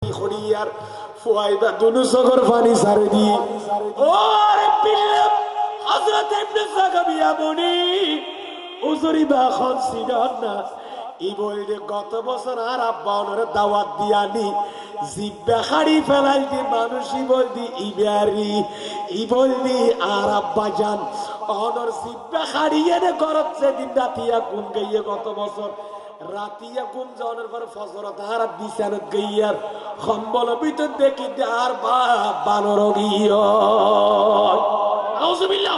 কি খড়িয়ার ফুয়াইবা দুনু সগর পানি সারে দি ওরে পিল্লে হযরত ইবনে সাকাবিয়া বনি উজুরি বা খন সিডন না ই বলতে গত বছর আর আব্বা ওনার দাওয়াত দিয়ানি জিব্বা খাড়ি ফেলাইতে মানুষই বলতি ইবারি ই বলতি আর আব্বা জান ওনার জিব্বা খাড়িয়ে নে গরত সেদিন রাতিয়া ঘুম গইয়ে গত বছর রাতিয়া ঘুম যাওয়ার পর ফজরত আর বিছানত গইয়ার কম্বল ভিতর দেখি আর বানর গিয়ে আউযুবিল্লাহ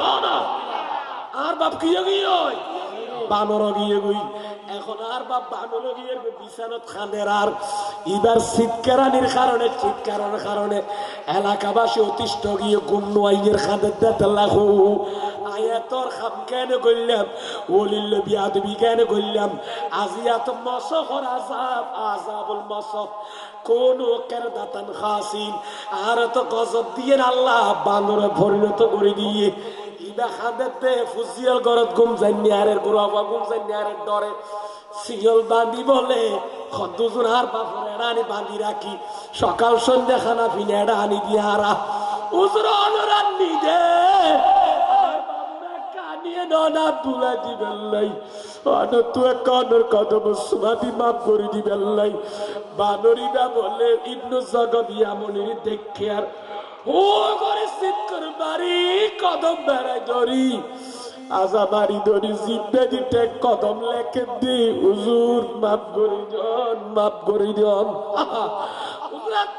আর বাপ কি গিয়ে বানর গিয়ে গই এখন আর বাপ বানর গিয়ে বিছানত খানের আর এবার চিৎকারানির কারণে এলাকাবাসী অতিষ্ঠ গিয়ে ঘুম নোয়াইয়ের খাদের দাঁত লাগু আয়াতর খাম কেন করলাম ওলিল বিয়াদবি কেন করলাম আজিয়াত মসখর আজাবুল মসখ কোন কেরদাতান খাসিন আর তো গজব দিয়ে আল্লাহ বানরে পরিণত করে দিয়ে ইবা খাদেতে ফুজিয়াল গরত ঘুম জান্নিয়ারের গুরাবা ঘুম জান্নিয়ারের ডরে সিগল বাঁধি বলে দুজন আর বাপর এড়ানি বাঁধি রাখি সকাল সন্ধ্যা খানা ফিনে এড়ানি দিয়ে হারা উজর অনুরান্নি দে কানিয়ে ননা তুলে দিবেন লাই তুই কনর কদম সুমাবি মাপ করে দিবেন লাই বানরিবা বলে ইবনু সাকাবিয়া মনির দেখে আর ও করে সিৎকর বাড়ি কদম বেড়াই ধরি আজা বাড়ি ধরি জিব্বে দিতে কদম লেখে দি হুজুর মাফ করে দিন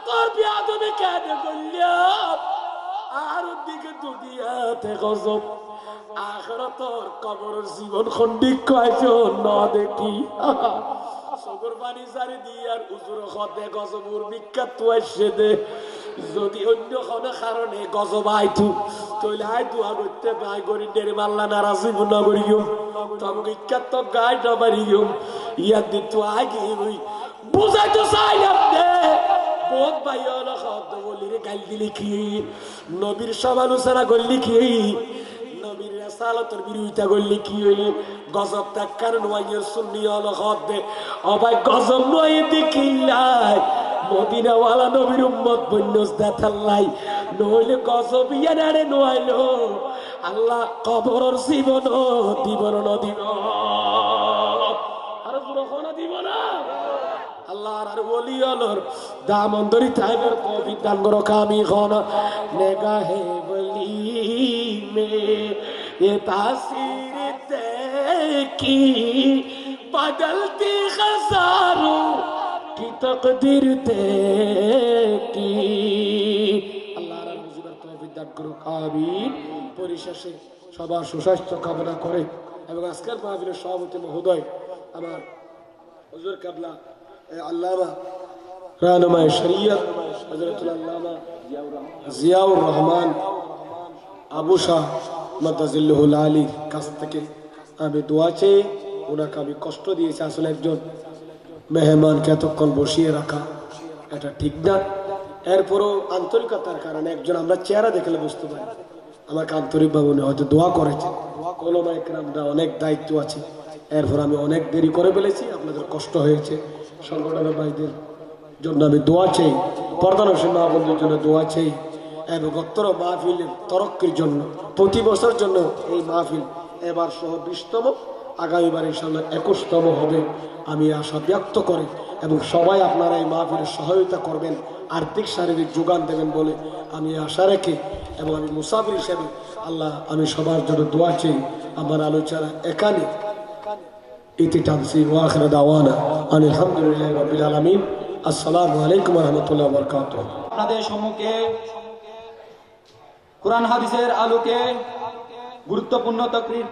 তোর বিয়াদবি কেন করলাম আর ওদিকে দুনিয়াতে গজব আখিরাতের কবরের জীবন খন্ডিক কয়জন না দেখি সগর পানি সারি দিয়ার হুজুর খদে গজবুর বিখ্যাত আসছে দে যদি অন্য কোনো কারণে গজব আইতু তাহলে আই দোয়া করতে ভাই গরিবের মাল্লা নারাজি না করিও তবে বিখ্যাত গাই ডবারিও ইয়াদ দিত আগে ওই বুঝাইতো চাই আপনি বহুত ভাই হলো শব্দ বলিরে গাল দিলি কি নবীর সমালোচনা করলি কি নবীর রাসালাতের বিরোধিতা করলি কি হইলি গজব তাকার নওয়াইয়ের সুন্নি হলো খদ্দে অবাই গজব নয় দেখিলাই মদিনাওয়ালা নবীর উম্মত বন্যস দেখাল্লাই নইলে গজব ইয়ারে নইলো আল্লাহ কবরের জীবন দিব না দিব আর পুরো দিব না আল্লাহর আর ওলি আলোর দামন্দরি থাইবের তৌফিক দান করো কামি খন নেগাহে বলি মে ये तासीर देखी बदलती खजारों की तकदीर देखी আল্লাহর আর বুঝবার তৌফিক দান করো আমিন পরিশেষে সবার সুস্বাস্থ্য কামনা করে এবং আজকের মাহফিলের সভাপতি মহোদয় আমার হুজুর কিবলা আল্লামা রাহনুমায়ে শরীয়ত হযরতুল আল্লামা জিয়াউর রহমান আবু শাহ মাদাজিল্লাহুল আলী কাছ থেকে আমি দোয়া চাই ওনাকে আমি কষ্ট দিয়েছি আসলে একজন মেহমানকে এতক্ষণ বসিয়ে রাখা এটা ঠিক না এরপরও আন্তরিকতার কারণে একজন আমরা চেহারা দেখলে বুঝতে পারি আমাকে আন্তরিকভাবে উনি হয়তো দোয়া করেছে ওলামায়ে কেরামরা অনেক দায়িত্ব আছে এরপর আমি অনেক দেরি করে ফেলেছি আপনাদের কষ্ট হয়েছে সংগঠনের ভাইদের জন্য আমি দোয়া চাই পর্দানসীন মাহবুবদের জন্য দোয়া চাই এবং উত্তর মাহফিলের তরক্কির জন্য প্রতি বছর জন্য এই মাহফিল এবার সহ 20তম আগামীবার ইনশাআল্লাহ 21তম হবে আমি আশা ব্যক্ত করি এবং সবাই আপনারা এই মাহফিলের সহায়তা করবেন আর্থিক শারীরিক যোগান দেবেন বলে আমি আশা রেখে এবং আমি মুসাফির হিসেবে আল্লাহ আমি সবার জন্য দোয়া চাই আমার আলোচনা এখানে ইতি টানছি ওয়া আখিরু দাওয়ানা আলহামদুলিল্লাহি রাব্বিল আলামিন আসসালামু আলাইকুম ওয়া রাহমাতুল্লাহি ওয়া বারাকাতুহু আপনাদের সম্মুখে কুরআন হাদিসের আলোকে গুরুত্বপূর্ণ তাকরীর